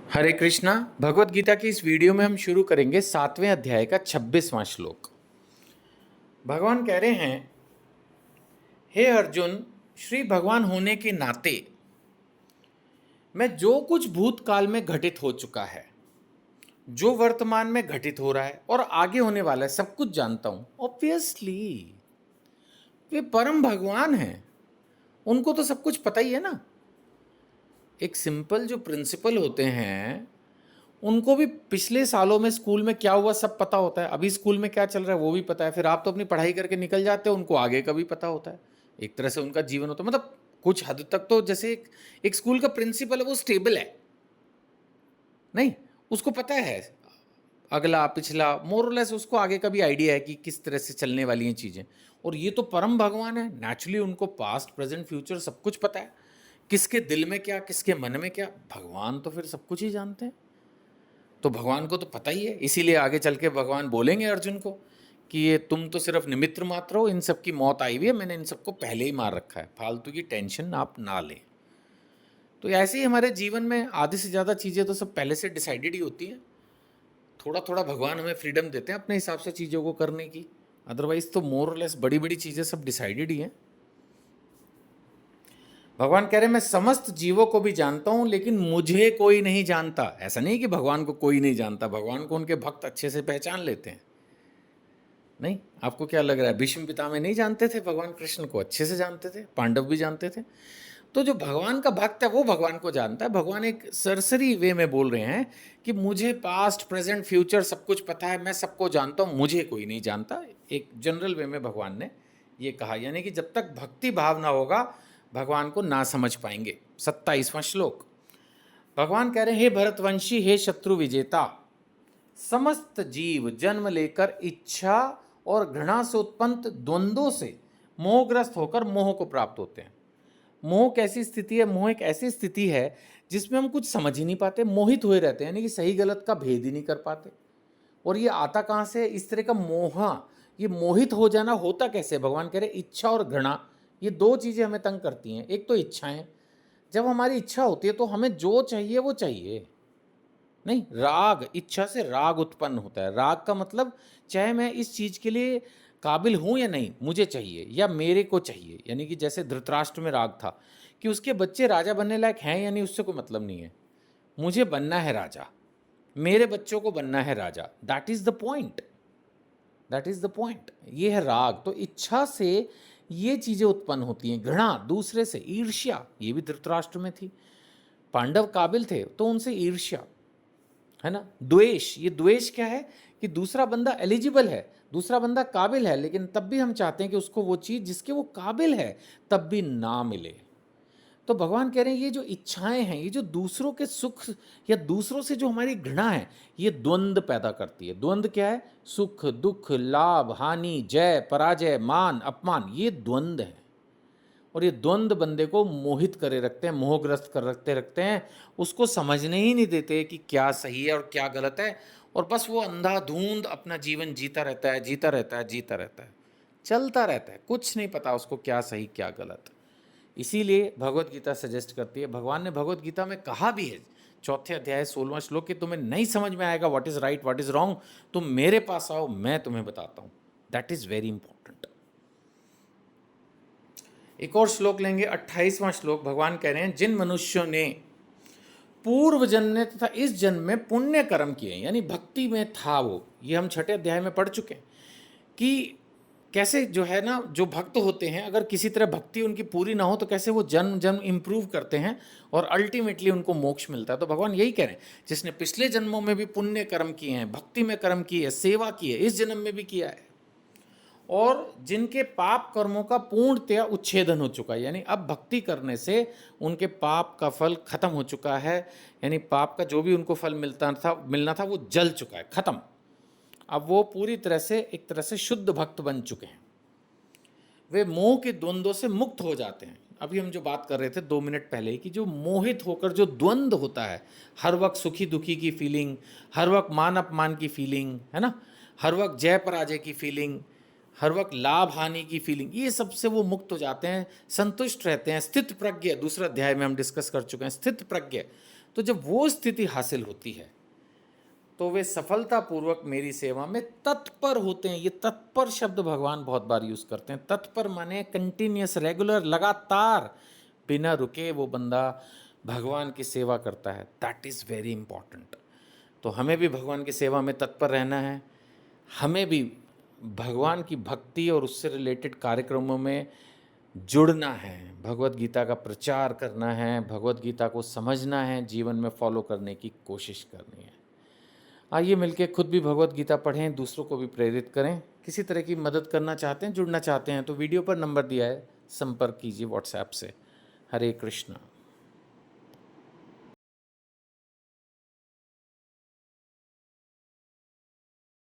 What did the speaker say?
हरे कृष्णा। भगवत गीता की इस वीडियो में हम शुरू करेंगे 7वें अध्याय का 26वां श्लोक। भगवान कह रहे हैं, हे अर्जुन, श्री भगवान होने के नाते मैं जो कुछ भूतकाल में घटित हो चुका है, जो वर्तमान में घटित हो रहा है और आगे होने वाला है, सब कुछ जानता हूं। ऑब्वियसली वे परम भगवान हैं, उनको तो सब कुछ पता ही है ना। एक सिंपल जो प्रिंसिपल होते हैं, उनको भी पिछले सालों में स्कूल में क्या हुआ सब पता होता है, अभी स्कूल में क्या चल रहा है वो भी पता है। फिर आप तो अपनी पढ़ाई करके निकल जाते हो, उनको आगे का भी पता होता है। एक तरह से उनका जीवन होता है, मतलब कुछ हद तक तो जैसे एक स्कूल का प्रिंसिपल है, वो स्टेबल है नहीं, उसको पता है अगला पिछला मोरलेस, उसको आगे का भी आइडिया है कि किस तरह से चलने वाली हैं चीज़ें। और ये तो परम भगवान है, नेचुरली उनको पास्ट प्रेजेंट फ्यूचर सब कुछ पता है, किसके दिल में क्या, किसके मन में क्या। भगवान तो फिर सब कुछ ही जानते हैं, तो भगवान को तो पता ही है। इसीलिए आगे चल के भगवान बोलेंगे अर्जुन को कि ये तुम तो सिर्फ निमित्त मात्र हो, इन सब की मौत आई हुई है, मैंने इन सबको पहले ही मार रखा है, फालतू की टेंशन आप ना लें। तो ऐसे ही हमारे जीवन में आधी से ज़्यादा चीज़ें तो सब पहले से डिसाइडेड ही होती हैं। थोड़ा थोड़ा भगवान हमें फ्रीडम देते हैं अपने हिसाब से चीज़ों को करने की, अदरवाइज तो मोर और लेस बड़ी बड़ी चीज़ें सब डिसाइडेड ही हैं। भगवान कह रहे हैं, मैं समस्त जीवों को भी जानता हूं, लेकिन मुझे कोई नहीं जानता। ऐसा नहीं कि भगवान को कोई नहीं जानता, भगवान को उनके भक्त अच्छे से पहचान लेते हैं। नहीं, आपको क्या लग रहा है, भीष्म पितामह नहीं जानते थे भगवान कृष्ण को? अच्छे से जानते थे, पांडव भी जानते थे। तो जो भगवान का भक्त है वो भगवान को जानता है। भगवान एक सरसरी वे में बोल रहे हैं कि मुझे पास्ट प्रेजेंट फ्यूचर सब कुछ पता है, मैं सबको जानता हूँ, मुझे कोई नहीं जानता। एक जनरल वे में भगवान ने ये कहा, यानी कि जब तक भक्ति भाव ना होगा भगवान को ना समझ पाएंगे। 27वां श्लोक भगवान कह रहे हैं, हे भरतवंशी, हे शत्रु विजेता, समस्त जीव जन्म लेकर इच्छा और घृणा से उत्पन्न द्वंद्वों से मोहग्रस्त होकर मोह को प्राप्त होते हैं। मोह कैसी स्थिति है? मोह एक ऐसी स्थिति है जिसमें हम कुछ समझ ही नहीं पाते, मोहित हुए रहते हैं, यानी कि सही गलत का भेद ही नहीं कर पाते। और ये आता कहाँ से? इस तरह का मोह, ये मोहित हो जाना होता कैसे? भगवान कह रहे इच्छा और घृणा, ये दो चीज़ें हमें तंग करती हैं। एक तो इच्छाएं, जब हमारी इच्छा होती है तो हमें जो चाहिए वो चाहिए। नहीं, राग, इच्छा से राग उत्पन्न होता है। राग का मतलब चाहे मैं इस चीज़ के लिए काबिल हूँ या नहीं, मुझे चाहिए या मेरे को चाहिए। यानी कि जैसे धृतराष्ट्र में राग था कि उसके बच्चे राजा बनने लायक हैं या नहीं, उससे कोई मतलब नहीं है, मुझे बनना है राजा, मेरे बच्चों को बनना है राजा। That is the point, that is the point. ये है राग। तो इच्छा से ये चीज़ें उत्पन्न होती हैं। घृणा, दूसरे से ईर्ष्या, ये भी धृतराष्ट्र में थी। पांडव काबिल थे तो उनसे ईर्ष्या, है ना। द्वेष, ये द्वेष क्या है कि दूसरा बंदा एलिजिबल है, दूसरा बंदा काबिल है, लेकिन तब भी हम चाहते हैं कि उसको वो चीज़ जिसके वो काबिल है तब भी ना मिले। तो भगवान कह रहे हैं ये जो इच्छाएं हैं, ये जो दूसरों के सुख या दूसरों से जो हमारी घृणा है, ये द्वंद्व पैदा करती है। द्वंद्व क्या है? सुख दुख, लाभ हानि, जय पराजय, मान अपमान, ये द्वंद्व है। और ये द्वंद्व बंदे को मोहित करे रखते हैं, मोहग्रस्त कर रखते हैं। उसको समझने ही नहीं देते कि क्या सही है और क्या गलत है, और बस वो अंधाधुंध अपना जीवन जीता रहता है, जीता रहता है, जीता रहता है, चलता रहता है, कुछ नहीं पता उसको क्या सही क्या गलत। इसीलिए भगवत गीता सजेस्ट करती है, भगवान ने भगवत गीता में कहा भी है, 4 अध्याय 16वां श्लोक, कि तुम्हें नहीं समझ में आएगा what is right what is wrong, तुम मेरे पास आओ, मैं तुम्हें बताता हूँ। That is very important. एक और श्लोक लेंगे, 28वां श्लोक। भगवान कह रहे हैं, जिन मनुष्यों ने पूर्व जन्म ने तथा इस जन्म में पुण्य कर्म किए, यानी भक्ति में था वो, ये हम 6 अध्याय में पढ़ चुके हैं कि कैसे जो है ना, जो भक्त होते हैं, अगर किसी तरह भक्ति उनकी पूरी ना हो तो कैसे वो जन्म जन्म इंप्रूव करते हैं और अल्टीमेटली उनको मोक्ष मिलता है। तो भगवान यही कह रहे हैं, जिसने पिछले जन्मों में भी पुण्य कर्म किए हैं, भक्ति में कर्म किए, सेवा की है, इस जन्म में भी किया है, और जिनके पाप कर्मों का पूर्णतया उच्छेदन हो चुका है, यानी अब भक्ति करने से उनके पाप का फल खत्म हो चुका है, यानी पाप का जो भी उनको फल मिलना था वो जल चुका है, खत्म। अब वो पूरी तरह से एक तरह से शुद्ध भक्त बन चुके हैं, वे मोह के द्वंद्वों से मुक्त हो जाते हैं। अभी हम जो बात कर रहे थे 2 मिनट पहले कि जो मोहित होकर जो द्वंद्व होता है, हर वक्त सुखी दुखी की फीलिंग, हर वक्त मान अपमान की फीलिंग, है ना, हर वक्त जय पराजय की फीलिंग, हर वक्त लाभ हानि की फीलिंग, ये सबसे वो मुक्त हो जाते हैं, संतुष्ट रहते हैं, स्थित प्रज्ञ। दूसरा अध्याय में हम डिस्कस कर चुके हैं, स्थित प्रज्ञ। तो जब वो स्थिति हासिल होती है तो वे सफलतापूर्वक मेरी सेवा में तत्पर होते हैं। ये तत्पर शब्द भगवान बहुत बार यूज़ करते हैं। तत्पर माने कंटिन्यूस, रेगुलर, लगातार, बिना रुके वो बंदा भगवान की सेवा करता है। That is very important. तो हमें भी भगवान की सेवा में तत्पर रहना है, हमें भी भगवान की भक्ति और उससे रिलेटेड कार्यक्रमों में जुड़ना है, भगवत गीता का प्रचार करना है, भगवत गीता को समझना है, जीवन में फॉलो करने की कोशिश करनी है। आइए मिलके खुद भी भगवत गीता पढ़ें, दूसरों को भी प्रेरित करें। किसी तरह की मदद करना चाहते हैं, जुड़ना चाहते हैं तो वीडियो पर नंबर दिया है, संपर्क कीजिए व्हाट्सएप से। हरे कृष्णा।